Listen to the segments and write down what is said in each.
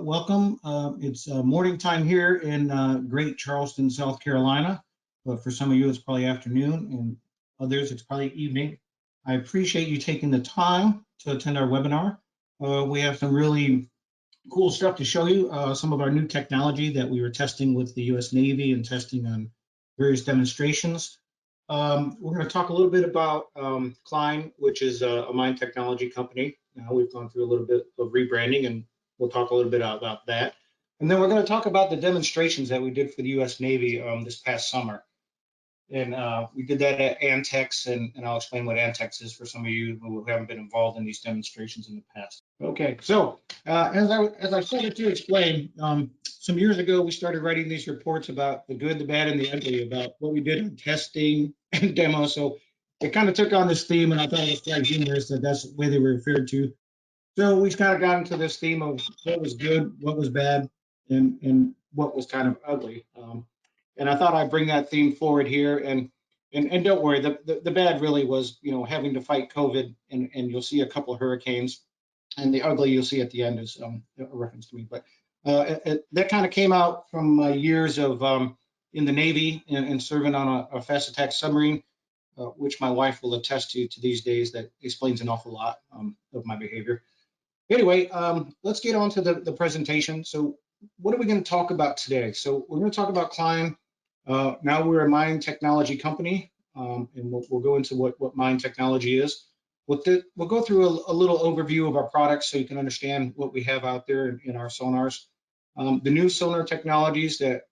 Welcome. It's morning time here in great Charleston, South Carolina. But for some of you, it's probably afternoon, and others, it's probably evening. I appreciate you taking the time to attend our webinar. We have some really cool stuff to show you. Some of our new technology that we were testing with the U.S. Navy and testing on various demonstrations. We're going to talk a little bit about Klein, which is a mine technology company. Now we've gone through a little bit of rebranding, and we'll talk a little bit about that. And then we're going to talk about the demonstrations that we did for the U.S. Navy this past summer. And we did that at ANTX, and I'll explain what ANTX is for some of you who haven't been involved in these demonstrations in the past. Okay, so as I started to explain, some years ago, we started writing these reports about the good, the bad, and the ugly, about what we did in testing and demo. So it kind of took on this theme, and I thought it was quite humorous that that's the way they were referred to. So we kind of got into this theme of what was good, what was bad, and what was kind of ugly. And I thought I'd bring that theme forward here. And don't worry, the bad really was, having to fight COVID, and you'll see a couple of hurricanes, and the ugly you'll see at the end is a reference to me. But that kind of came out from my years of in the Navy and serving on a fast attack submarine, which my wife will attest to these days. That explains an awful lot of my behavior. Anyway, let's get on to the presentation. So what are we going to talk about today? So we're going to talk about Klein. Now we're a mine technology company, and we'll go into what mine technology is. We'll go through a little overview of our products so you can understand what we have out there in our sonars. The new sonar technologies that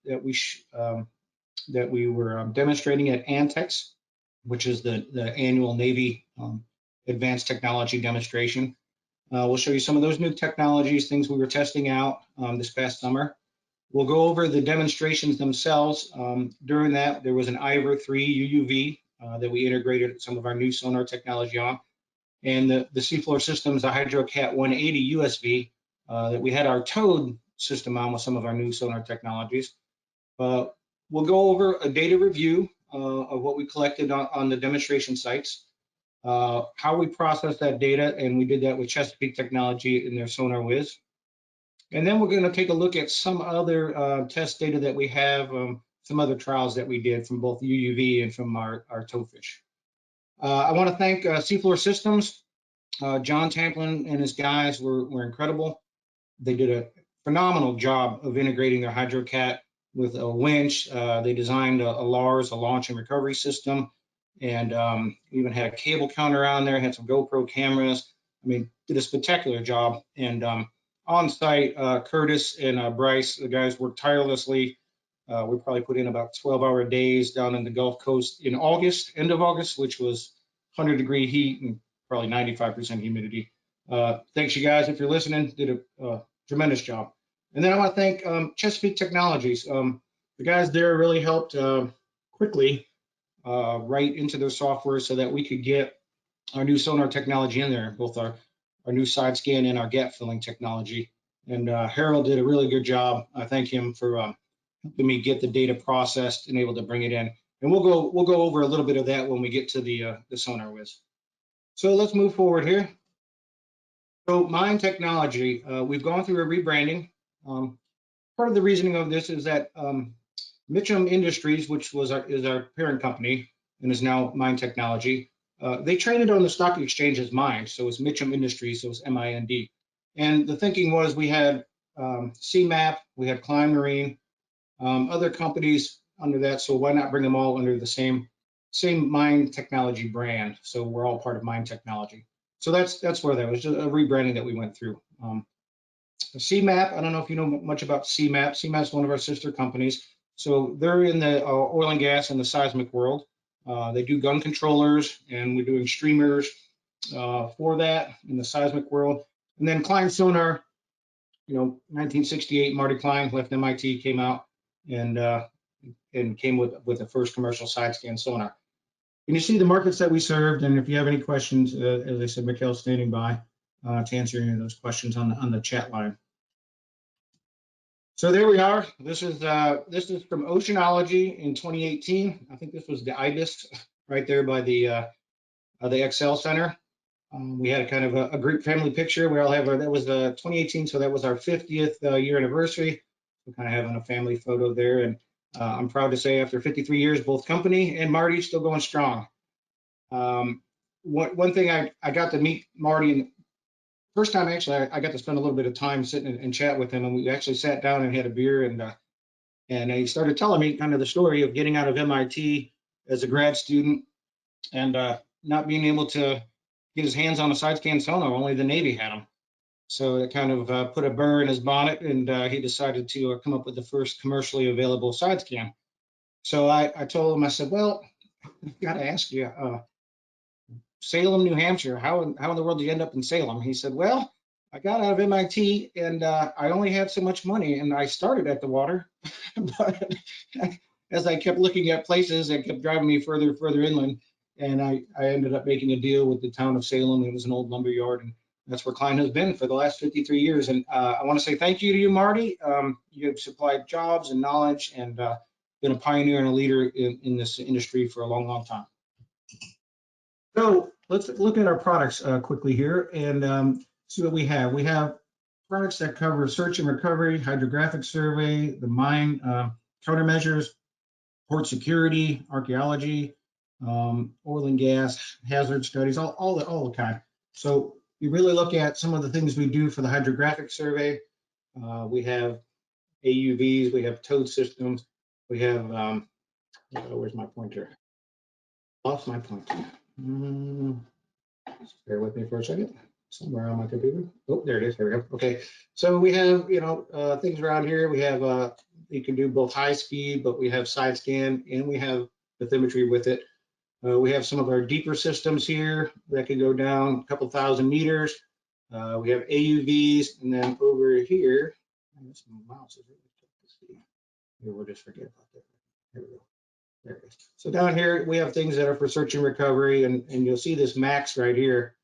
we were demonstrating at ANTX, which is the annual Navy Advanced Technology Demonstration. We'll show you some of those new technologies, things we were testing out this past summer. We'll go over the demonstrations themselves. During that, there was an IVER 3 UUV that we integrated some of our new sonar technology on. And the seafloor systems, the HydroCat 180 USV, that we had our towed system on with some of our new sonar technologies. We'll go over a data review of what we collected on the demonstration sites, how we process that data, and we did that with Chesapeake Technology in their SonarWiz. And then we're going to take a look at some other test data that we have, some other trials that we did from both UUV and from our towfish. I want to thank Seafloor Systems. John Tamplin and his guys were incredible. They did a phenomenal job of integrating their HydroCat with a winch. They designed a LARS, a launch and recovery system, and even had a cable counter on there, had some GoPro cameras. I mean, did a spectacular job. And on site, Curtis and Bryce, the guys worked tirelessly. We probably put in about 12-hour days down in the Gulf Coast in August, end of August, which was 100-degree heat and probably 95% humidity. Thanks, you guys, if you're listening, did a tremendous job. And then I want to thank Chesapeake Technologies. The guys there really helped quickly write into their software so that we could get our new sonar technology in there, both our new side scan and our gap filling technology. And Harold did a really good job. I thank him for helping me get the data processed and able to bring it in. And we'll go over a little bit of that when we get to the SonarWiz. So let's move forward here. So mine technology, we've gone through a rebranding. Part of the reasoning of this is that Mitchum Industries, which is our parent company and is now Mine Technology, they traded on the stock exchange as Mine, so it's Mitchum Industries, so it's MIND. And the thinking was we had CMAP, we had Klein Marine, other companies under that, so why not bring them all under the same Mine Technology brand? So we're all part of Mine Technology. So that's where that was, just a rebranding that we went through. CMAP, I don't know if you know much about CMAP. CMAP is one of our sister companies. So they're in the oil and gas and the seismic world. They do gun controllers, and we're doing streamers for that in the seismic world. And then Klein Sonar, 1968, Marty Klein left MIT, came out and came with the first commercial side scan sonar. And you see the markets that we served, and if you have any questions, as I said, Mikhail's standing by to answer any of those questions on the chat line. So there we are. This is from Oceanology in 2018. I think this was the IBIS right there by the Excel Center. We had kind of a group family picture. We all have that was 2018, so that was our 50th year anniversary. We're kind of having a family photo there, and I'm proud to say after 53 years, both company and Marty still going strong. One thing I got to meet Marty, and first time actually I got to spend a little bit of time sitting and chat with him, and we actually sat down and had a beer, and he started telling me kind of the story of getting out of MIT as a grad student and not being able to get his hands on a side scan sonar. Only the Navy had them. So it kind of put a burr in his bonnet, and he decided to come up with the first commercially available side scan. So I told him, I said, well, I've got to ask you, Salem, New Hampshire, how in the world did you end up in Salem? He said, well, I got out of MIT and I only had so much money, and I started at the water. But as I kept looking at places, it kept driving me further inland. And I ended up making a deal with the town of Salem. It was an old lumber yard, and that's where Klein has been for the last 53 years. And I want to say thank you to you, Marty. You've supplied jobs and knowledge, and been a pioneer and a leader in this industry for a long time. So let's look at our products quickly here and see what we have. We have products that cover search and recovery, hydrographic survey, the mine countermeasures, port security, archaeology, oil and gas, hazard studies, all the kind. So you really look at some of the things we do for the hydrographic survey. We have AUVs, we have towed systems, we have, where's my pointer? Lost my pointer. Just bear with me for a second. Somewhere on my computer. Oh, there it is. There we go. Okay. So we have, things around here. We have, you can do both high speed, but we have side scan and we have bathymetry with it. We have some of our deeper systems here that can go down a couple thousand meters. We have AUVs, and then over here, we'll just forget about that. There we go. There it is. So down here, we have things that are for search and recovery, and you'll see this max right here.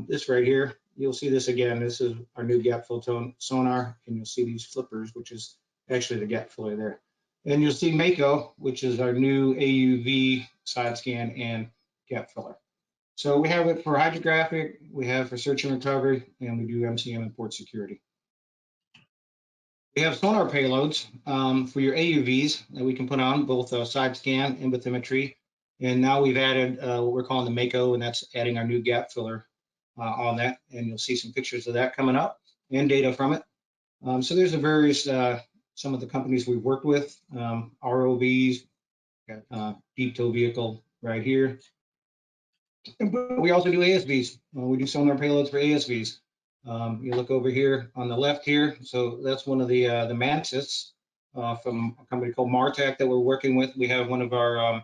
This right here, you'll see this again. This is our new gap fill tone sonar, and you'll see these flippers, which is actually the gap filler there. And you'll see Mako, which is our new AUV side scan and gap filler. So we have it for hydrographic, we have for search and recovery, and we do MCM and port security. We have sonar payloads for your AUVs that we can put on both side scan and bathymetry. And now we've added what we're calling the Mako, and that's adding our new gap filler on that. And you'll see some pictures of that coming up and data from it. So there's the various, some of the companies we've worked with, ROVs, got deep tow vehicle right here. But we also do ASVs. We do sonar payloads for ASVs. You look over here on the left here. So that's one of the Mantis from a company called Martech that we're working with. We have one of our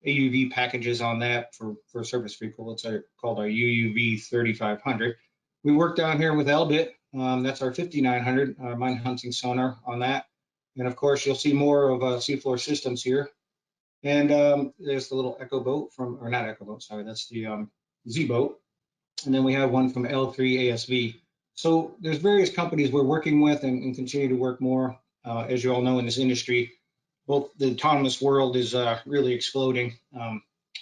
AUV packages on that for surface vehicle. It's called our UUV 3500. We work down here with Elbit. That's our 5900 mine hunting sonar on that. And of course, you'll see more of seafloor systems here. And there's the little Echo boat from, or not Echo boat, sorry, that's the Z boat. And then we have one from L3 ASV. So there's various companies we're working with and continue to work more. As you all know, in this industry, both the autonomous world is really exploding.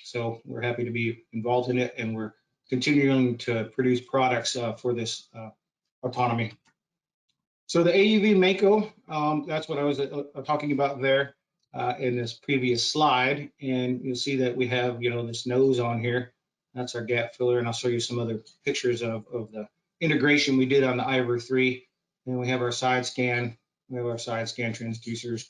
So we're happy to be involved in it, and we're continuing to produce products for this autonomy. So the AUV Mako, that's what I was talking about there in this previous slide. And you'll see that we have, this nose on here. That's our gap filler, and I'll show you some other pictures of the integration we did on the IVER 3. And we have our side scan. We have our side scan transducers.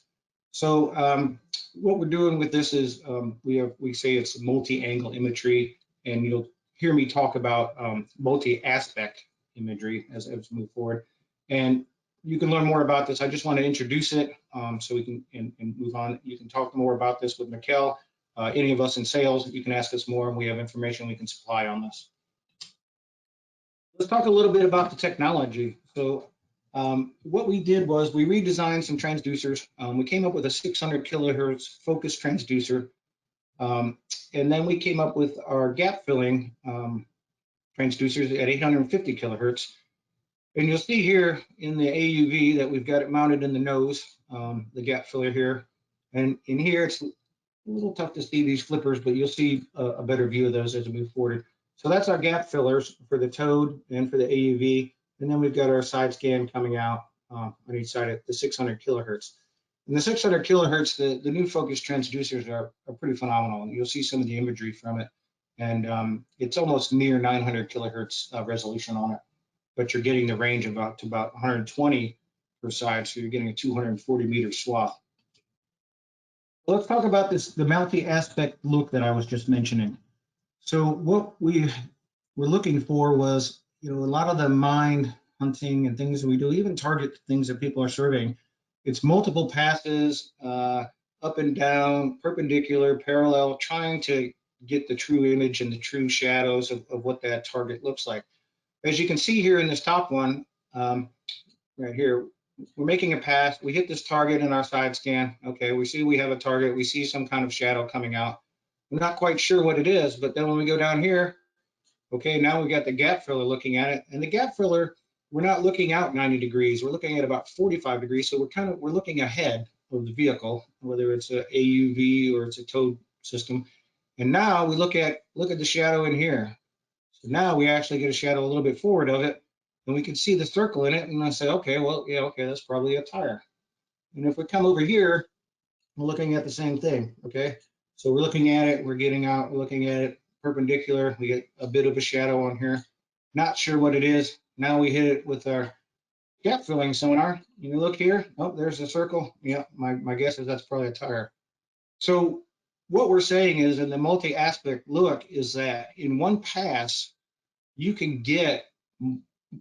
So what we're doing with this is we say it's multi-angle imagery, and you'll hear me talk about multi-aspect imagery as we move forward. And you can learn more about this. I just want to introduce it so we can and move on. You can talk more about this with Mikkel. Any of us in sales, you can ask us more, and we have information we can supply on this. Let's talk a little bit about the technology. So what we did was we redesigned some transducers. We came up with a 600 kilohertz focused transducer. And then we came up with our gap filling transducers at 850 kilohertz. And you'll see here in the AUV that we've got it mounted in the nose, the gap filler here. And in here, it's a little tough to see these flippers, but you'll see a better view of those as we move forward. So that's our gap fillers for the towed and for the AUV. And then we've got our side scan coming out on each side at the 600 kilohertz. And the 600 kilohertz, the new focus transducers are pretty phenomenal. And you'll see some of the imagery from it. And it's almost near 900 kilohertz resolution on it. But you're getting the range to about 120 per side. So you're getting a 240 meter swath. Well, let's talk about the multi-aspect look that I was just mentioning. So what we were looking for was, a lot of the mine hunting and things that we do, even target things that people are surveying, it's multiple passes, up and down, perpendicular, parallel, trying to get the true image and the true shadows of what that target looks like. As you can see here in this top one, right here, we're making a pass. We hit this target in our side scan. Okay, we see we have a target. We see some kind of shadow coming out. We're not quite sure what it is, but then when we go down here, okay, now we got the gap filler looking at it. And the gap filler, we're not looking out 90 degrees. We're looking at about 45 degrees. So we're looking ahead of the vehicle, whether it's a AUV or it's a towed system. And now we look at the shadow in here. So now we actually get a shadow a little bit forward of it, and we can see the circle in it. And I say, okay, well, yeah, okay, that's probably a tire. And if we come over here, we're looking at the same thing, okay? So we're looking at it, we're getting out, we're looking at it perpendicular. We get a bit of a shadow on here. Not sure what it is. Now we hit it with our gap filling sonar. You look here, oh, there's a circle. Yeah, my guess is that's probably a tire. So what we're saying is in the multi-aspect look is that in one pass, you can get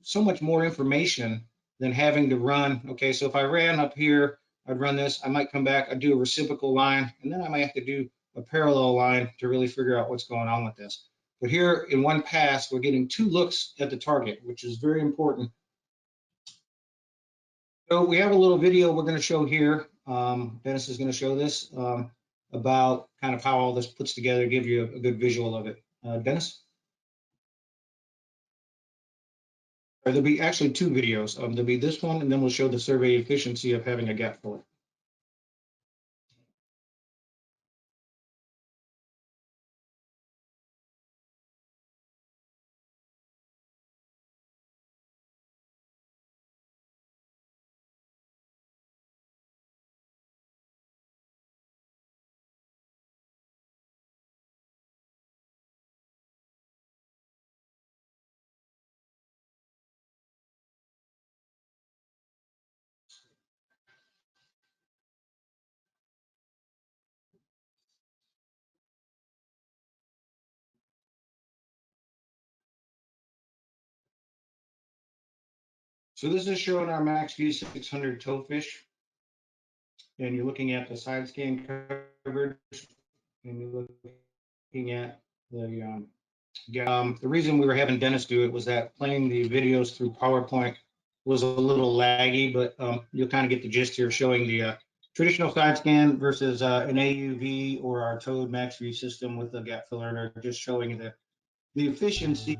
so much more information than having to run. Okay, so if I ran up here, I'd run this, I might come back, I'd do a reciprocal line, and then I might have to do a parallel line to really figure out what's going on with this. But here in one pass, we're getting 2 looks at the target, which is very important. So we have a little video we're going to show here. Dennis is going to show this about kind of how all this puts together, give you a good visual of it. Dennis? There'll be actually 2 videos. There'll be this one, and then we'll show the survey efficiency of having a gap filler. So this is showing our max view 600 towfish, and you're looking at the side scan coverage, and you're looking at the reason we were having Dennis do it was that playing the videos through PowerPoint was a little laggy, but you'll kind of get the gist here, showing the traditional side scan versus an AUV or our towed max view system with the gap filler, and just showing the efficiency.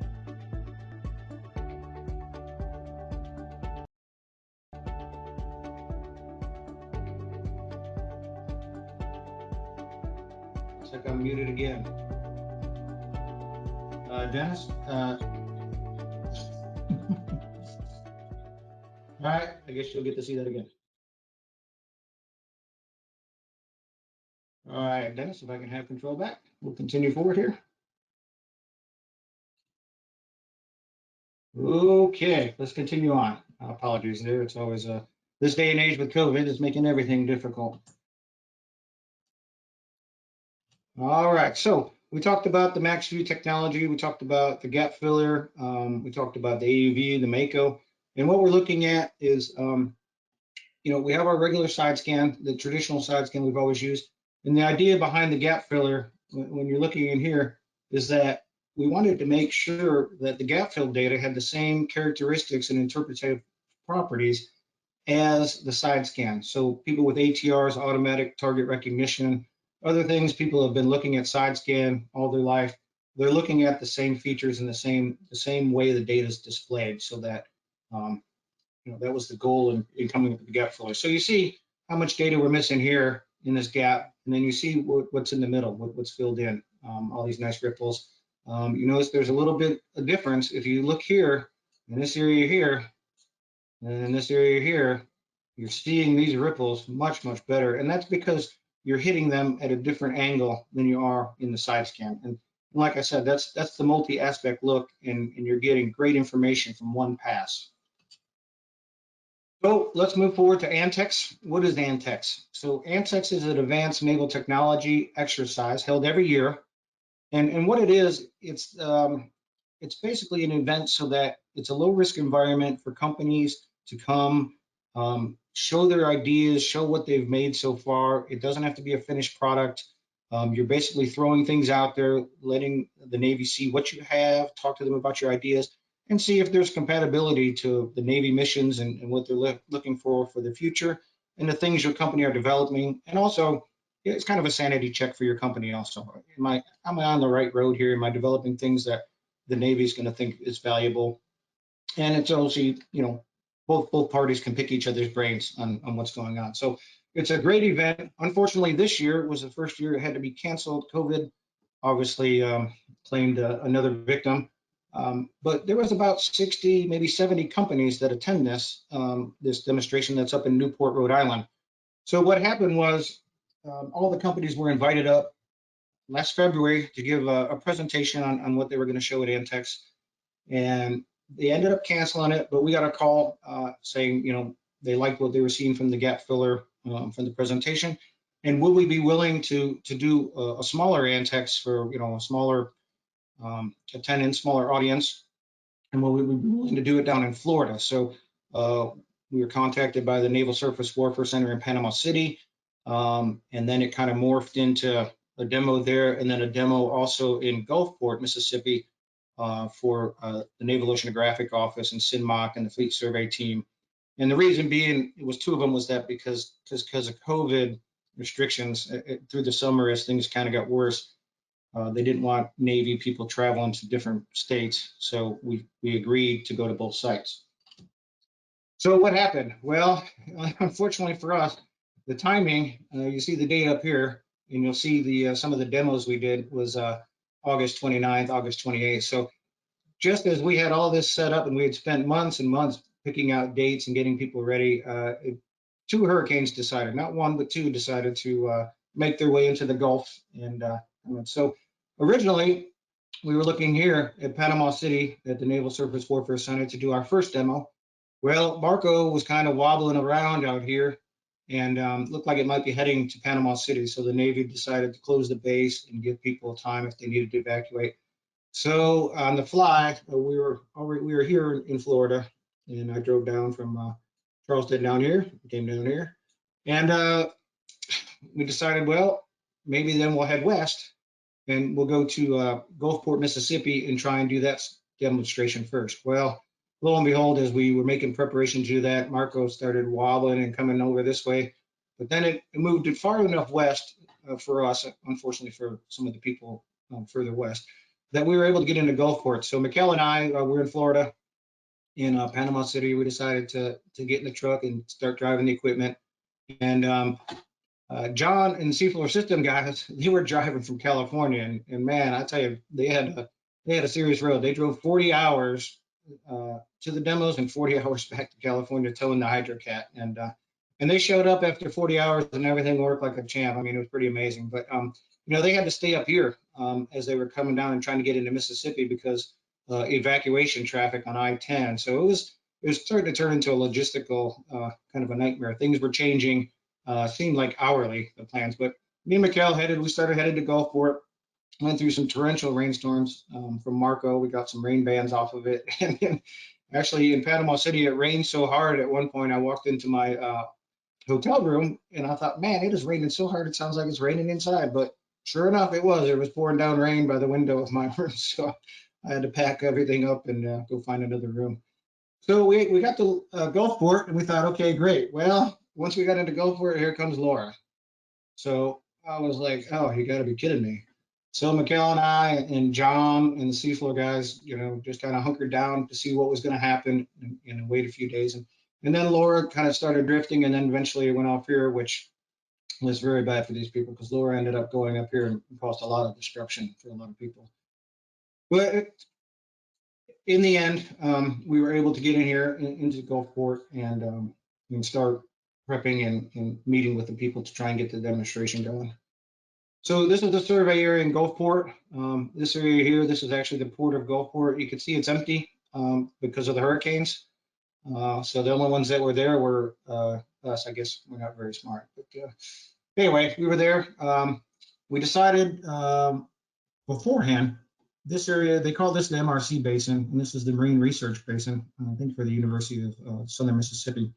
Looks like I'm muted again. Dennis? All right, I guess you'll get to see that again. All right, Dennis, if I can have control back, we'll continue forward here. Okay, let's continue on. Apologies there. It's always this day and age with COVID is making everything difficult. All right, so we talked about the max view technology. We talked about the gap filler. We talked about the AUV, the Mako, and what we're looking at is, we have our regular side scan, the traditional side scan we've always used, and the idea behind the gap filler, when you're looking in here, is that we wanted to make sure that the gap fill data had the same characteristics and interpretive properties as the side scan. So people with ATRs, automatic target recognition, other things, people have been looking at side scan all their life. They're looking at the same features in the same way the data is displayed, so that that was the goal in coming up with the gap filler. So you see how much data we're missing here in this gap, and then you see what's in the middle, what's filled in, all these nice ripples. You notice there's a little bit of difference. If you look here, in this area here, and in this area here, you're seeing these ripples much, much better. And that's because you're hitting them at a different angle than you are in the side scan. And like I said, that's the multi-aspect look, and you're getting great information from one pass. So let's move forward to ANTX. What is ANTX? So ANTX is an advanced naval technology exercise held every year. And what it is, it's basically an event so that it's a low risk environment for companies to come, show their ideas, show what they've made so far. It doesn't have to be a finished product. You're basically throwing things out there, letting the Navy see what you have, talk to them about your ideas, and see if there's compatibility to the Navy missions and what they're looking for the future and the things your company are developing. And also, it's kind of a sanity check for your company also. Am I on the right road here? Am I developing things that the Navy is going to think is valuable? And it's also, you know, both parties can pick each other's brains on what's going on. So it's a great event. Unfortunately, this year was the first year it had to be canceled. COVID obviously claimed another victim. But there was about 60, maybe 70 companies that attend this demonstration that's up in Newport, Rhode Island. So what happened was all the companies were invited up last February to give a presentation on what they were going to show at ANTX. And they ended up canceling it, but we got a call saying, you know, they liked what they were seeing from the gap filler from the presentation. And would we be willing to do a smaller ANTX for, you know, a smaller attendance, smaller audience? And would we be willing to do it down in Florida? So we were contacted by the Naval Surface Warfare Center in Panama City. And then it kind of morphed into a demo there, and then a demo also in Gulfport, Mississippi, for the Naval Oceanographic Office and CINMOC and the Fleet Survey Team. And the reason being, it was two of them, was that because of COVID restrictions through the summer, as things kind of got worse, they didn't want Navy people traveling to different states. So we agreed to go to both sites. So what happened? Well, unfortunately for us, the timing, you see the date up here, and you'll see the some of the demos we did was August 29th, August 28th. So just as we had all this set up and we had spent months and months picking out dates and getting people ready, two hurricanes decided, not one, but two decided to make their way into the Gulf. And so originally we were looking here at Panama City at the Naval Surface Warfare Center to do our first demo. Well, Marco was kind of wobbling around out here and looked like it might be heading to Panama City. So the Navy decided to close the base and give people time if they needed to evacuate. So on the fly, we were here in Florida, and I drove down from Charleston down here, came down here, and we decided, well, maybe then we'll head west and we'll go to Gulfport, Mississippi, and try and do that demonstration first. Well, lo and behold, as we were making preparation to do that, Marco started wobbling and coming over this way, but then it moved it far enough west for us, unfortunately for some of the people further west, that we were able to get into Gulfport. So Mikkel and I were in Florida, in Panama City. We decided to get in the truck and start driving the equipment. And John and the Seafloor System guys, they were driving from California, and man, I tell you, they had a serious road. They drove 40 hours to the demos and 40 hours back to California towing the Hydrocat, and they showed up after 40 hours and everything worked like a champ. I mean, it was pretty amazing. But you know, they had to stay up here as they were coming down and trying to get into Mississippi because evacuation traffic on I-10. So it was starting to turn into a logistical kind of a nightmare. Things were changing. Seemed like hourly, the plans, but me and Mikkel we started headed to Gulfport, went through some torrential rainstorms from Marco. We got some rain bands off of it. And then actually in Panama City, it rained so hard at one point, I walked into my hotel room and I thought, man, it is raining so hard, it sounds like it's raining inside. But sure enough, it was pouring down rain by the window of my room. So I had to pack everything up and go find another room. So we got to Gulfport and we thought, okay, great. Well, once we got into Gulfport, here comes Laura. So I was like, oh, you got to be kidding me. So Mikkel and I and John and the Seafloor guys, you know, just kind of hunkered down to see what was going to happen and wait a few days. And then Laura kind of started drifting, and then eventually it went off here, which was very bad for these people because Laura ended up going up here and caused a lot of destruction for a lot of people. But in the end, we were able to get in here into Gulfport and start prepping and meeting with the people to try and get the demonstration going. So this is the survey area in Gulfport. This area here, this is actually the port of Gulfport. You can see it's empty because of the hurricanes. So the only ones that were there were us. I guess we're not very smart. But anyway, we were there. We decided beforehand, this area, they call this the MRC Basin, and this is the Marine Research Basin, I think for the University of Southern Mississippi.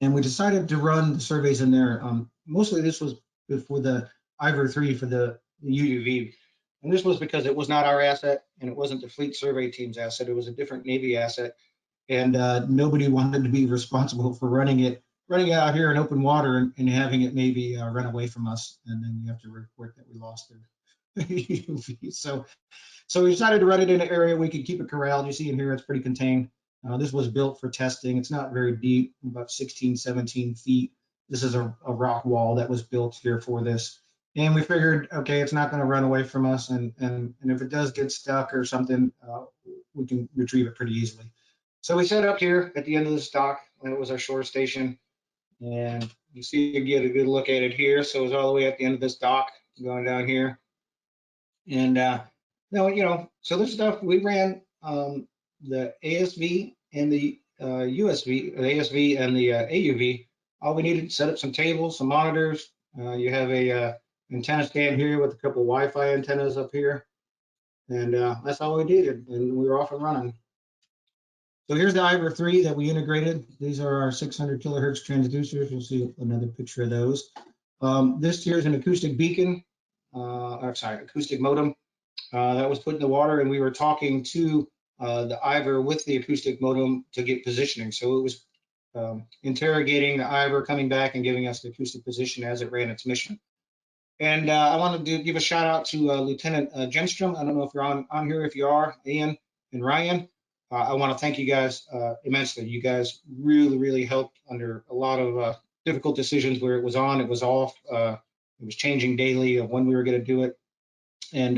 And we decided to run the surveys in there. Mostly this was for the IVER 3 for the UUV. And this was because it was not our asset and it wasn't the fleet survey team's asset. It was a different Navy asset. And nobody wanted to be responsible for running it out here in open water and having it maybe run away from us. And then we have to report that we lost the UUV. So we decided to run it in an area we could keep it corralled. You see in here, it's pretty contained. This was built for testing. It's not very deep, about 16, 17 feet. This is a rock wall that was built here for this. And we figured, okay, it's not going to run away from us. And if it does get stuck or something, we can retrieve it pretty easily. So we set up here at the end of this dock. That was our shore station. And you see, you get a good look at it here. So it's all the way at the end of this dock going down here. And now, so this stuff, we ran the ASV and the USV, the ASV and the AUV. All we needed to set up some tables, some monitors. You have a antenna stand here with a couple Wi-Fi antennas up here. And that's all we did. And we were off and running. So here's the IVER 3 that we integrated. These are our 600 kilohertz transducers. You'll see another picture of those. This here is an acoustic beacon, acoustic modem that was put in the water, and we were talking to the IVER with the acoustic modem to get positioning. So it was interrogating the IVER, coming back and giving us the acoustic position as it ran its mission. And I wanted to give a shout out to Lieutenant Genstrom. I don't know if you're on here. If you are, Ian and Ryan, I want to thank you guys immensely. You guys really, really helped under a lot of difficult decisions where it was on, it was off, it was changing daily of when we were going to do it. And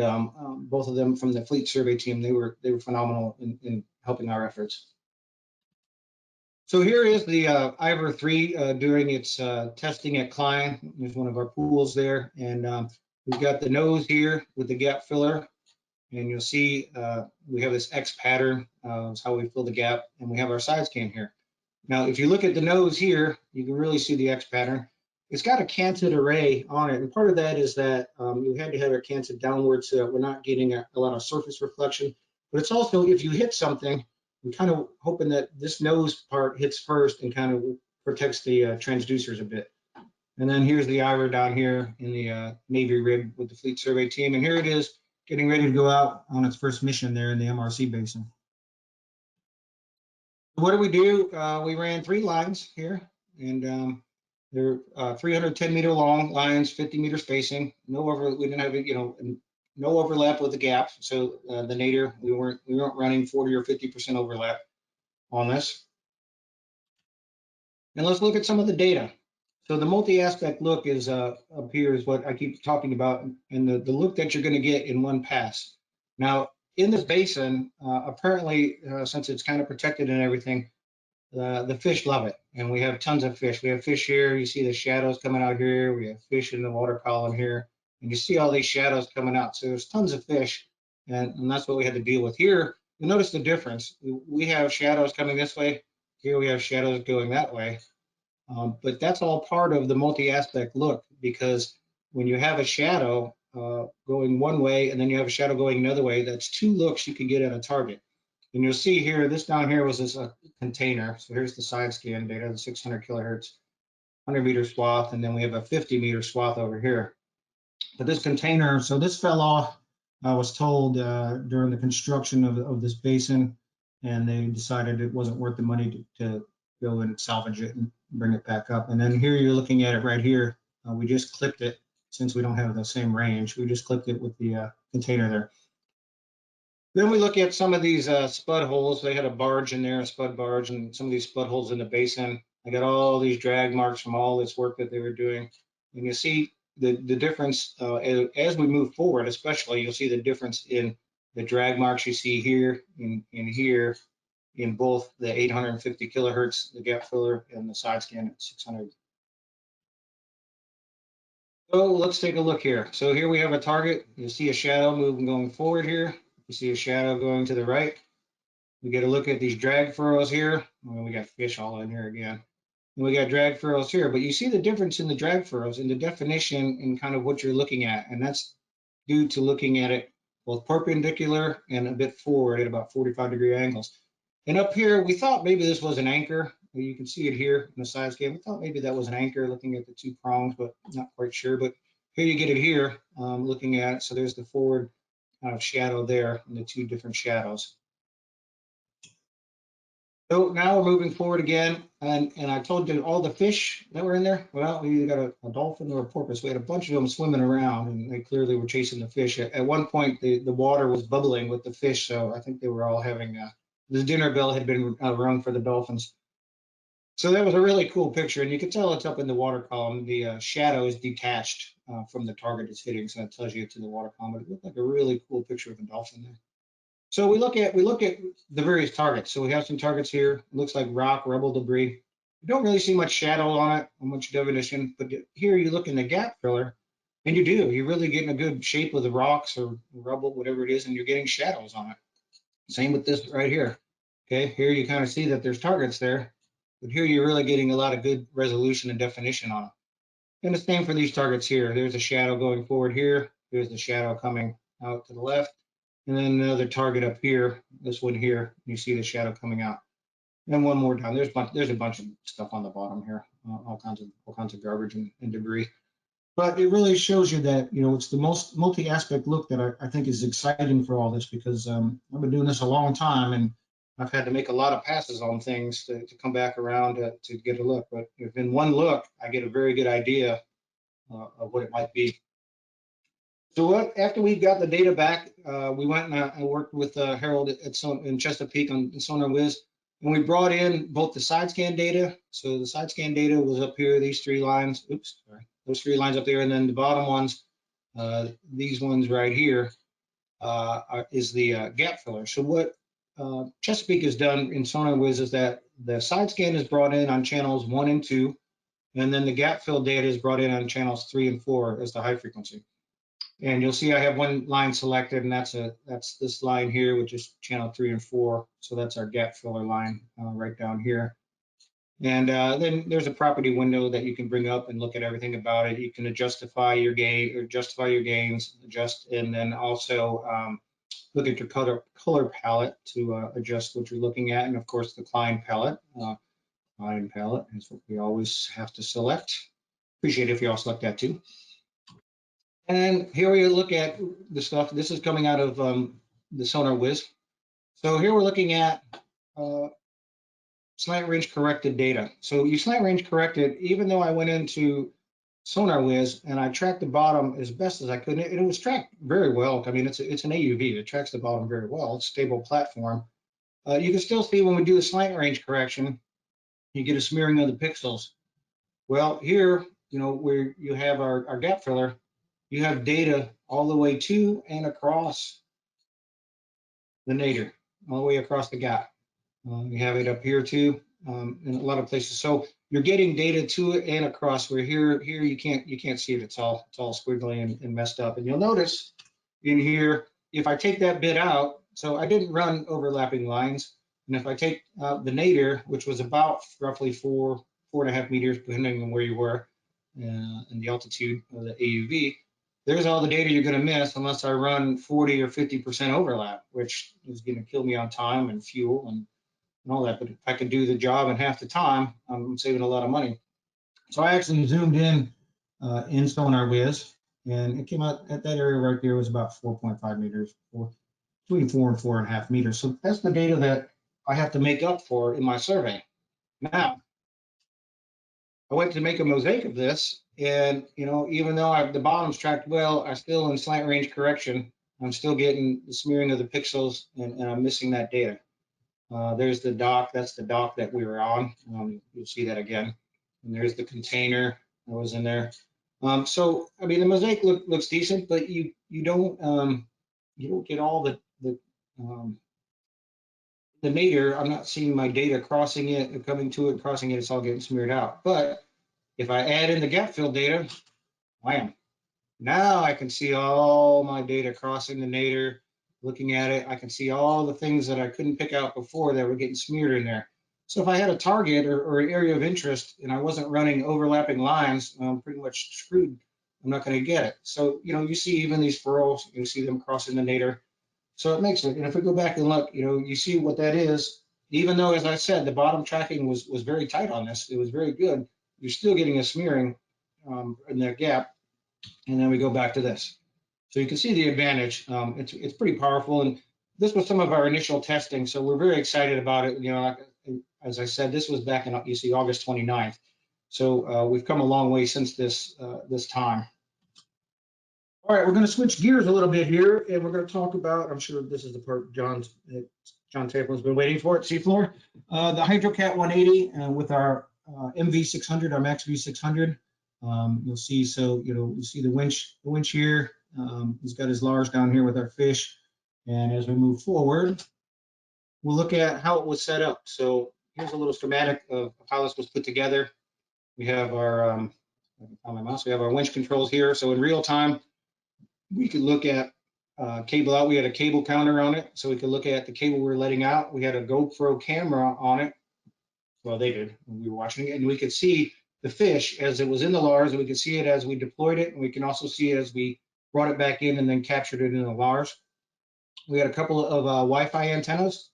both of them from the fleet survey team, they were phenomenal in helping our efforts. So here is the IVER 3 doing its testing at Klein. There's one of our pools there, and we've got the nose here with the gap filler, and you'll see we have this X pattern. Is how we fill the gap, and we have our side scan here. Now, if you look at the nose here, you can really see the X pattern. It's got a canted array on it, and part of that is that you had to have it canted downwards so that we're not getting a lot of surface reflection. But it's also, if you hit something, we're kind of hoping that this nose part hits first and kind of protects the transducers a bit. And then here's the IVER down here in the Navy rig with the fleet survey team, and here it is getting ready to go out on its first mission there in the MRC Basin. What did we do? We ran 3 lines here, and they're 310 meter long lines, 50 meter spacing. We didn't have no overlap with the gap. So the Nadir, we weren't running 40 or 50% overlap on this. And let's look at some of the data. So the multi-aspect look is up here is what I keep talking about, and the look that you're going to get in one pass. Now in this basin, apparently since it's kind of protected and everything, the fish love it, and we have tons of fish. We have fish here. You see the shadows coming out here. We have fish in the water column here, and you see all these shadows coming out. So there's tons of fish, and that's what we had to deal with here. You'll notice the difference. We have shadows coming this way. Here we have shadows going that way. But that's all part of the multi-aspect look, because when you have a shadow going one way and then you have a shadow going another way, that's 2 looks you can get at a target. And you'll see here, this down here was this container. So here's the side scan data, the 600 kilohertz, 100 meter swath, and then we have a 50 meter swath over here. But this container, so this fell off, I was told during the construction of this basin, and they decided it wasn't worth the money to go and salvage it and bring it back up. And then here you're looking at it right here. We just clipped it, since we don't have the same range. We just clipped it with the container there. Then we look at some of these spud holes. They had a barge in there, a spud barge, and some of these spud holes in the basin. I got all these drag marks from all this work that they were doing. And you see the difference as we move forward, especially, you'll see the difference in the drag marks you see here in here in both the 850 kilohertz, the gap filler, and the side scan at 600. So let's take a look here. So here we have a target. You see a shadow moving going forward here. You see a shadow going to the right. We get a look at these drag furrows here. Well, we got fish all in here again. And we got drag furrows here, but you see the difference in the drag furrows in the definition and kind of what you're looking at. And that's due to looking at it both perpendicular and a bit forward at about 45-degree angles. And up here, we thought maybe this was an anchor. You can see it here in the side scan. We thought maybe that was an anchor looking at the two prongs, but not quite sure. But here you get it here looking at it. So there's the forward kind of shadow there and the two different shadows. So now we're moving forward again, and I told you all the fish that were in there. Well, we either got a dolphin or a porpoise. We had a bunch of them swimming around, and they clearly were chasing the fish. At one point, the water was bubbling with the fish, so I think they were all having the dinner bell had been rung for the dolphins. So that was a really cool picture, and you can tell it's up in the water column. The shadow is detached from the target it's hitting, so that tells you it's in the water column. But it looked like a really cool picture of a dolphin there. So we look at the various targets. So we have some targets here. It looks like rock, rubble, debris. You don't really see much shadow on it, or much definition. But here you look in the gap filler, and you do. You're really getting a good shape of the rocks or rubble, whatever it is, and you're getting shadows on it. Same with this right here. Okay, here you kind of see that there's targets there, but here you're really getting a lot of good resolution and definition on it. And the same for these targets here. There's a shadow going forward here. There's the shadow coming out to the left. And then another target up here, this one here, you see the shadow coming out. And one more down. There's a bunch of stuff on the bottom here, all kinds of garbage and debris. But it really shows you that, you know, it's the most multi-aspect look that I think is exciting for all this, because I've been doing this a long time, and I've had to make a lot of passes on things to come back around to get a look. But if in one look, I get a very good idea of what it might be. So after we got the data back, we went and I worked with Harold in Chesapeake on SonarWiz, and we brought in both the side scan data. So the side scan data was up here, these three lines. Oops, sorry, those three lines up there, and then the bottom ones, these ones right here, is the gap filler. So what Chesapeake has done in SonarWiz is that the side scan is brought in on channels 1 and 2, and then the gap fill data is brought in on channels 3 and 4 as the high frequency. And you'll see I have one line selected, and that's this line here, which is channel 3 and 4. So that's our gap filler line right down here. And then there's a property window that you can bring up and look at everything about it. You can justify your gain or justify your gains, and then also look at your color palette to adjust what you're looking at. And of course, the Klein palette. Klein palette is what we always have to select. Appreciate it if you all select that too. And here we look at the stuff. This is coming out of the SonarWiz. So here we're looking at slant range corrected data. So you slant range corrected, even though I went into SonarWiz and I tracked the bottom as best as I could. And it was tracked very well. I mean, it's an AUV. It tracks the bottom very well. It's a stable platform. You can still see when we do the slant range correction, you get a smearing of the pixels. Well, here, you know, where you have our gap filler, you have data all the way to and across the nadir, all the way across the gap. You have it up here too, in a lot of places. So you're getting data to it and across. Where here you can't see it. It's all squiggly and messed up. And you'll notice in here, if I take that bit out, so I didn't run overlapping lines, and if I take out the nadir, which was about roughly 4.5 meters, depending on where you were, and the altitude of the AUV, there's all the data you're going to miss unless I run 40 or 50% overlap, which is going to kill me on time and fuel and all that. But if I could do the job in half the time, I'm saving a lot of money. So I actually zoomed in SonarWiz, and it came out at that area right there was about 4.5 meters, between 4 and 4.5 meters. So that's the data that I have to make up for in my survey. Now, I went to make a mosaic of this, and you know, even though the bottom's tracked well, I still in slant range correction, I'm still getting the smearing of the pixels, and I'm missing that data. There's the dock. That's the dock that we were on. You'll see that again. And there's the container that was in there. So I mean, the mosaic looks decent, but you don't get all the the nadir, I'm not seeing my data crossing it, coming to it, crossing it, it's all getting smeared out. But if I add in the gap fill data, wham, now I can see all my data crossing the nadir, looking at it. I can see all the things that I couldn't pick out before that were getting smeared in there. So if I had a target or an area of interest and I wasn't running overlapping lines, I'm pretty much screwed. I'm not going to get it. So, you see even these furrows, you see them crossing the nadir. So it makes it, and if we go back and look, you see what that is. Even though, as I said, the bottom tracking was very tight on this, it was very good, you're still getting a smearing in that gap. And then we go back to this. So you can see the advantage. It's pretty powerful. And this was some of our initial testing. So we're very excited about it. As I said, this was back in, you see, August 29th. So we've come a long way since this time. All right, we're going to switch gears a little bit here, and we're going to talk about, I'm sure this is the part John Tamplin's been waiting for at seafloor, the HydroCat 180 with our MV600, our Max V600. You'll see, so, you see the winch here. He's got his LARS down here with our fish. And as we move forward, we'll look at how it was set up. So here's a little schematic of how this was put together. We have our, I can find my mouse, we have our winch controls here. So in real time, we could look at cable out. We had a cable counter on it, so we could look at the cable we were letting out. We had a GoPro camera on it. Well, they did when we were watching it, and we could see the fish as it was in the LARS, and we could see it as we deployed it, and we can also see it as we brought it back in and then captured it in the LARS. We had a couple of Wi-Fi antennas,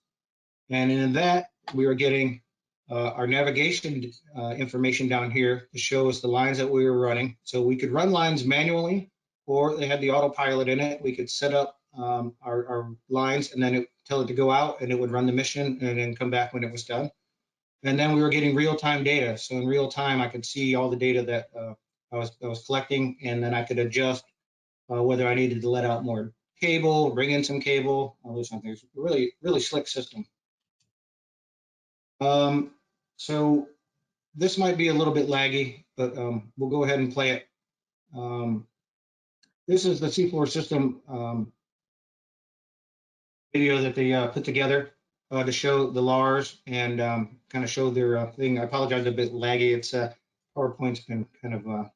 and in that we were getting our navigation information down here to show us the lines that we were running. So we could run lines manually, or they had the autopilot in it. We could set up our lines and then tell it to go out, and it would run the mission and then come back when it was done. And then we were getting real-time data. So in real time, I could see all the data that I was collecting, and then I could adjust whether I needed to let out more cable, bring in some cable, all those kind of things. Really, really slick system. So this might be a little bit laggy, but we'll go ahead and play it. This is the seafloor system video that they put together to show the LARS and kind of show their thing. I apologize, a bit laggy. It's PowerPoint's been kind of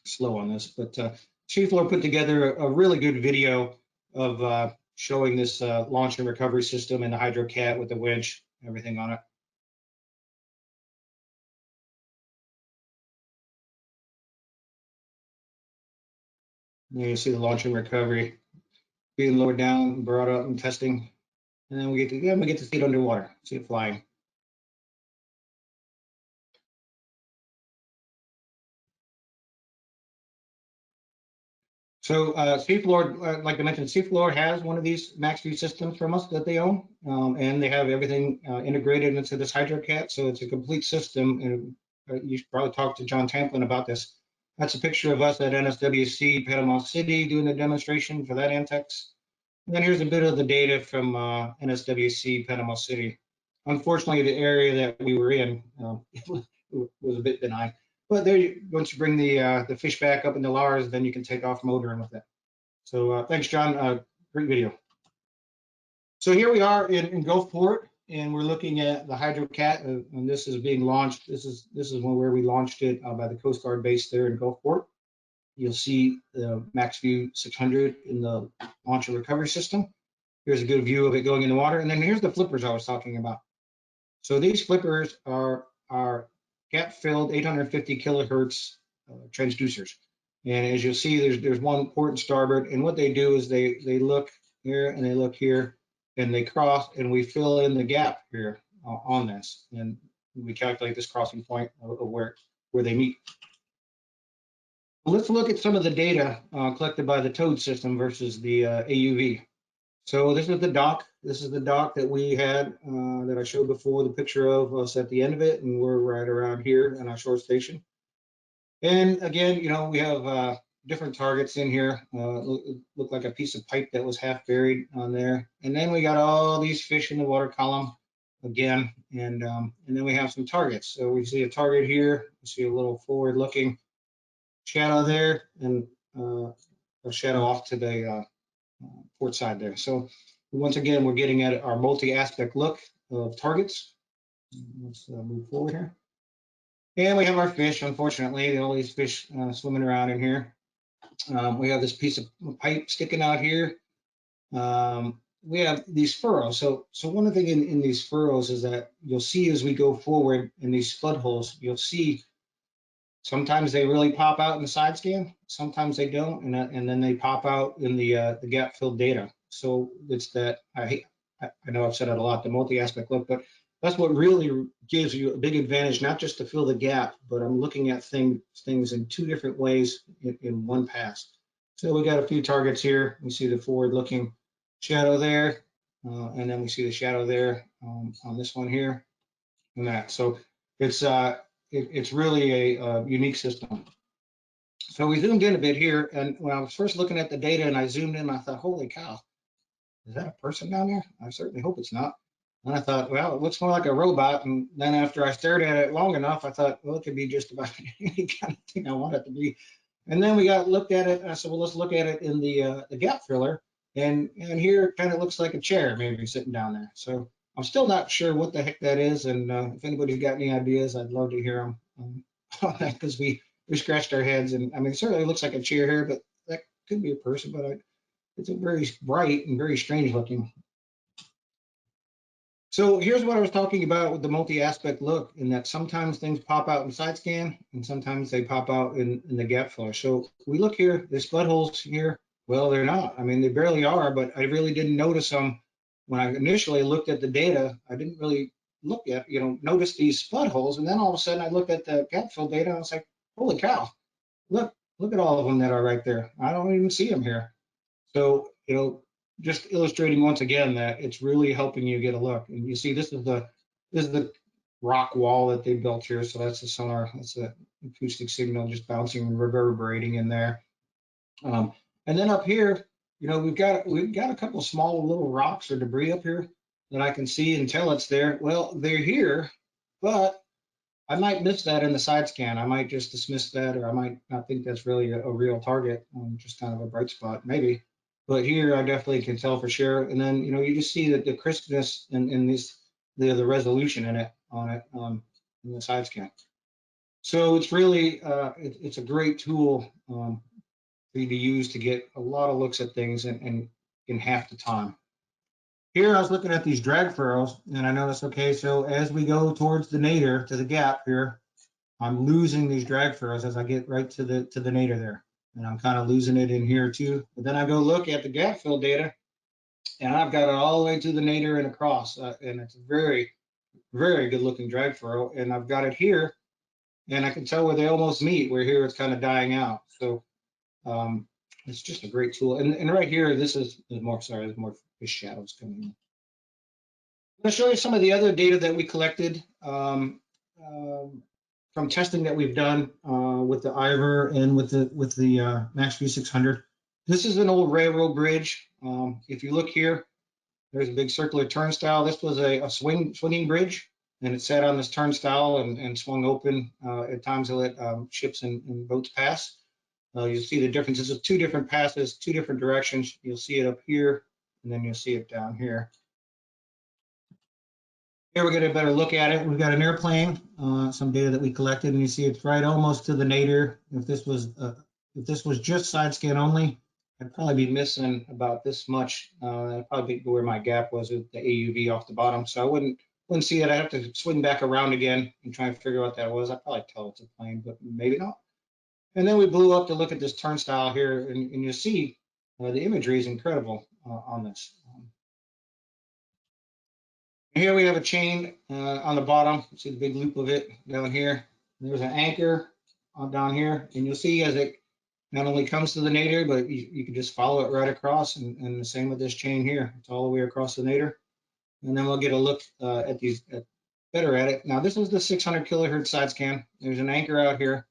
slow on this, but seafloor put together a really good video of showing this launch and recovery system and the HydroCat with the winch, everything on it. You see the launch and recovery being lowered down, brought up, and testing, and then we get to see it underwater, see it flying. So seafloor, like I mentioned, seafloor has one of these MaxView systems from us that they own, and they have everything integrated into this HydroCat. So it's a complete system, and you should probably talk to John Tamplin about this. That's a picture of us at NSWC Panama City doing the demonstration for that ANTX. And then here's a bit of the data from NSWC Panama City. Unfortunately, the area that we were in was a bit benign. But there, once you bring the fish back up in the LARS, then you can take off motoring with it. So thanks, John. Great video. So here we are in Gulfport, and we're looking at the HydroCat, and this is being launched. This is where we launched it by the Coast Guard base there in Gulfport. You'll see the MaxView 600 in the launch and recovery system. Here's a good view of it going in the water, and then here's the flippers I was talking about. So these flippers are gap-filled 850 kilohertz transducers. And as you'll see, there's one port and starboard. And what they do is they look here and they look here and they cross, and we fill in the gap here on this. And we calculate this crossing point of where they meet. Let's look at some of the data collected by the TOAD system versus the AUV. So this is the dock. This is the dock that we had that I showed before, the picture of us at the end of it, and we're right around here in our shore station. And again, we have different targets in here. Look like a piece of pipe that was half buried on there. And then we got all these fish in the water column again, and then we have some targets. So we see a target here. We see a little forward-looking shadow there, and a shadow off to the port side there. So Once again, we're getting at our multi-aspect look of targets. Let's move forward here. And we have our fish, unfortunately, all these fish swimming around in here. We have this piece of pipe sticking out here. We have these furrows. So one of the things in these furrows is that you'll see as we go forward in these flood holes, you'll see sometimes they really pop out in the side scan, sometimes they don't, and then they pop out in the gap filled data. So it's that, I know I've said it a lot, the multi-aspect look, but that's what really gives you a big advantage, not just to fill the gap, but I'm looking at things in two different ways in one pass. So we got a few targets here. We see the forward-looking shadow there, and then we see the shadow there on this one here, and that. So it's really a unique system. So we zoomed in a bit here, and when I was first looking at the data and I zoomed in, I thought, holy cow, is that a person down there? I certainly hope it's not. And I thought, well, it looks more like a robot. And then after I stared at it long enough, I thought, well, it could be just about any kind of thing I want it to be. And then we looked at it, and I said, well, let's look at it in the gap filler. And here it kind of looks like a chair maybe sitting down there. So I'm still not sure what the heck that is. And if anybody's got any ideas, I'd love to hear them on that, because we scratched our heads. And I mean, it certainly looks like a chair here, but that could be a person. But it's a very bright and very strange looking. So here's what I was talking about with the multi-aspect look, in that sometimes things pop out in side scan and sometimes they pop out in the gap filler. So we look here, there's flood holes here. Well, they're not. I mean, they barely are, but I really didn't notice them when I initially looked at the data. I didn't really look at, notice these flood holes. And then all of a sudden I looked at the gap fill data and I was like, holy cow, look at all of them that are right there. I don't even see them here. So, just illustrating once again that it's really helping you get a look. And you see, this is the rock wall that they built here. So that's the sonar. That's the acoustic signal just bouncing and reverberating in there. And then up here, we've got a couple of small little rocks or debris up here that I can see and tell it's there. Well, they're here, but I might miss that in the side scan. I might just dismiss that, or I might not think that's really a real target, just kind of a bright spot, maybe. But here I definitely can tell for sure. And then, you just see that the crispness and the resolution on it in the side scan. So it's really, it's a great tool for you to use to get a lot of looks at things and in half the time. Here I was looking at these drag furrows, and I noticed, okay, so as we go towards the nadir, to the gap here, I'm losing these drag furrows as I get right to the nadir there. And I'm kind of losing it in here too. But then I go look at the gap fill data, and I've got it all the way to the nadir and across. And it's a very, very good looking drag furrow. And I've got it here, and I can tell where they almost meet, where here it's kind of dying out. So it's just a great tool. And right here, there's more fish shadows coming in. I'm going to show you some of the other data that we collected from testing that we've done with the IVER and with the MaxView 600. This is an old railroad bridge. If you look here, there's a big circular turnstile. This was a swinging bridge, and it sat on this turnstile and swung open at times to let ships and boats pass. You'll see the differences of two different passes, two different directions. You'll see it up here, and then you'll see it down here. Here we get a better look at it. We've got an airplane, some data that we collected, and you see it's right almost to the nadir. If this was just side scan only, I'd probably be missing about this much. That'd probably be where my gap was with the AUV off the bottom. So I wouldn't see it. I'd have to swing back around again and try and figure out what that was. I'd probably tell it's a plane, but maybe not. And then we blew up to look at this turnstile here, and you see the imagery is incredible on this. Here we have a chain on the bottom. You see the big loop of it down here. There's an anchor down here, and you'll see as it not only comes to the nadir, but you can just follow it right across, and the same with this chain here. It's all the way across the nadir. And then we'll get a look better at it. Now, this is the 600 kilohertz side scan. There's an anchor out here.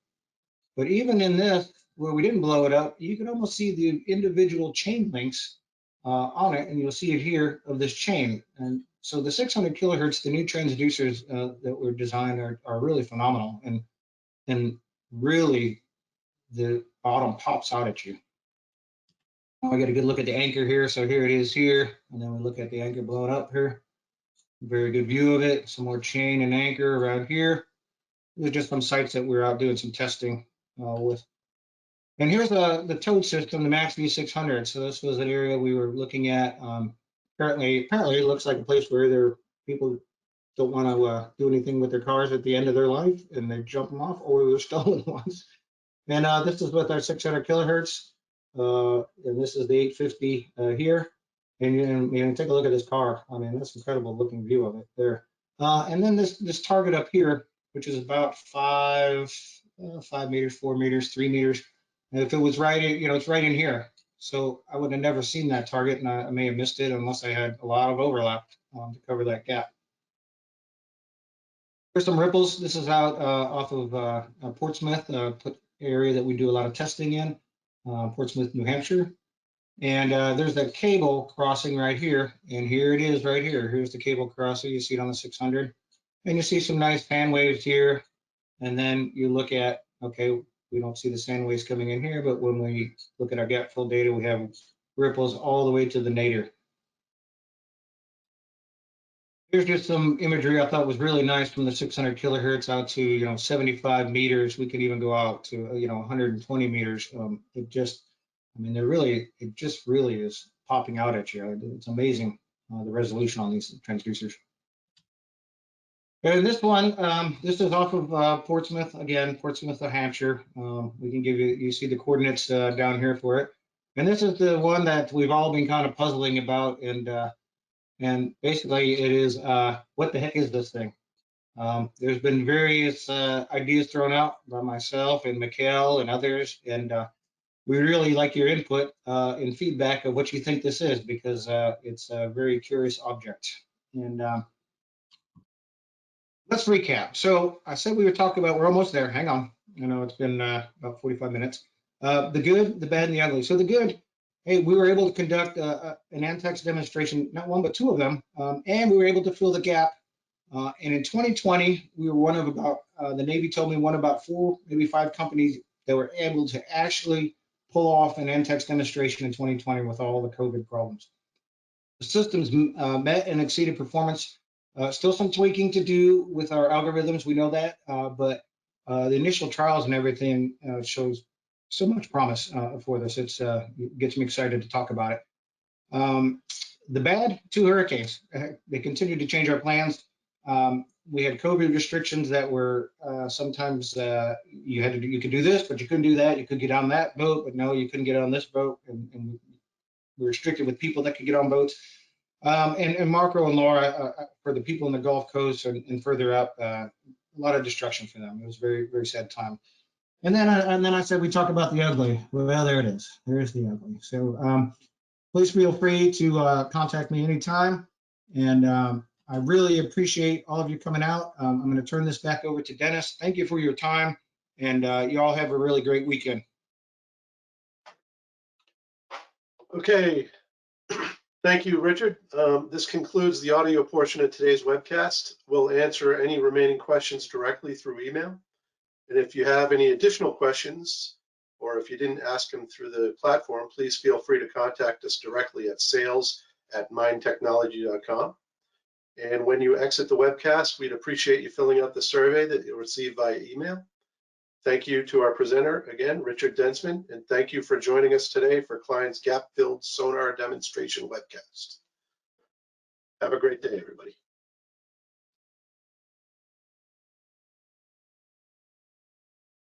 But even in this, where we didn't blow it up, you can almost see the individual chain links on it, and you'll see it here of this chain. And so the 600 kilohertz, the new transducers that were designed are really phenomenal, and really the bottom pops out at you. I got a good look at the anchor here. So here it is here, and then we look at the anchor blowing up here. Very good view of it. Some more chain and anchor around here. These are just some sites that we're out doing some testing with. And here's the towed system, the Max V600. So this was an area we were looking at. Apparently it looks like a place where people don't want to do anything with their cars at the end of their life, and they jump them off, or they're stolen ones. And this is with our 600 kilohertz, and this is the 850 here. And take a look at this car. I mean, that's incredible looking view of it there. And then this target up here, which is about 5 meters, 4 meters, 3 meters. And if it was right, it's right in here. So I would have never seen that target, and I may have missed it unless I had a lot of overlap to cover that gap. Here's some ripples. This is out off of Portsmouth, area that we do a lot of testing in, Portsmouth, New Hampshire. And there's that cable crossing right here, and here it is right here. Here's the cable crossing. You see it on the 600, and you see some nice fan waves here. And then you look at, okay, we don't see the sand waves coming in here, but when we look at our gap fill data, we have ripples all the way to the nadir. Here's just some imagery I thought was really nice from the 600 kilohertz out to 75 meters. We could even go out to 120 meters. It just really is popping out at you. It's amazing the resolution on these transducers. And this one, this is off of Portsmouth, again, Portsmouth, New Hampshire. We can give you see the coordinates down here for it. And this is the one that we've all been kind of puzzling about. And basically it is, what the heck is this thing? There's been various ideas thrown out by myself and Mikhail and others. And we really like your input and feedback of what you think this is, because it's a very curious object. And let's recap. So I said we would talk about, we're almost there. Hang on. It's been about 45 minutes. The good, the bad, and the ugly. So the good, hey, we were able to conduct an ANTX demonstration, not one, but two of them, and we were able to fill the gap. And in 2020, we were one of about, the Navy told me one about 4, maybe 5 companies that were able to actually pull off an ANTX demonstration in 2020 with all the COVID problems. The systems met and exceeded performance. Still some tweaking to do with our algorithms, we know that, but the initial trials and everything shows so much promise for this. It gets me excited to talk about it. The bad, 2 hurricanes. They continued to change our plans. We had COVID restrictions that were sometimes you could do this, but you couldn't do that. You could get on that boat, but no, you couldn't get on this boat, and we're restricted with people that could get on boats. And Marco and Laura, for the people in the Gulf Coast and further up, a lot of destruction for them. It was a very, very sad time. And then I said we talk about the ugly. Well, there it is. There's the ugly. So please feel free to contact me anytime. And I really appreciate all of you coming out. I'm going to turn this back over to Dennis. Thank you for your time, and you all have a really great weekend. Okay. Thank you, Richard. This concludes the audio portion of today's webcast. We'll answer any remaining questions directly through email. And if you have any additional questions, or if you didn't ask them through the platform, please feel free to contact us directly at sales@mindtechnology.com. And when you exit the webcast, we'd appreciate you filling out the survey that you'll receive via email. Thank you to our presenter, again, Richard Densman, and thank you for joining us today for Klein's gap-filled sonar demonstration webcast. Have a great day, everybody.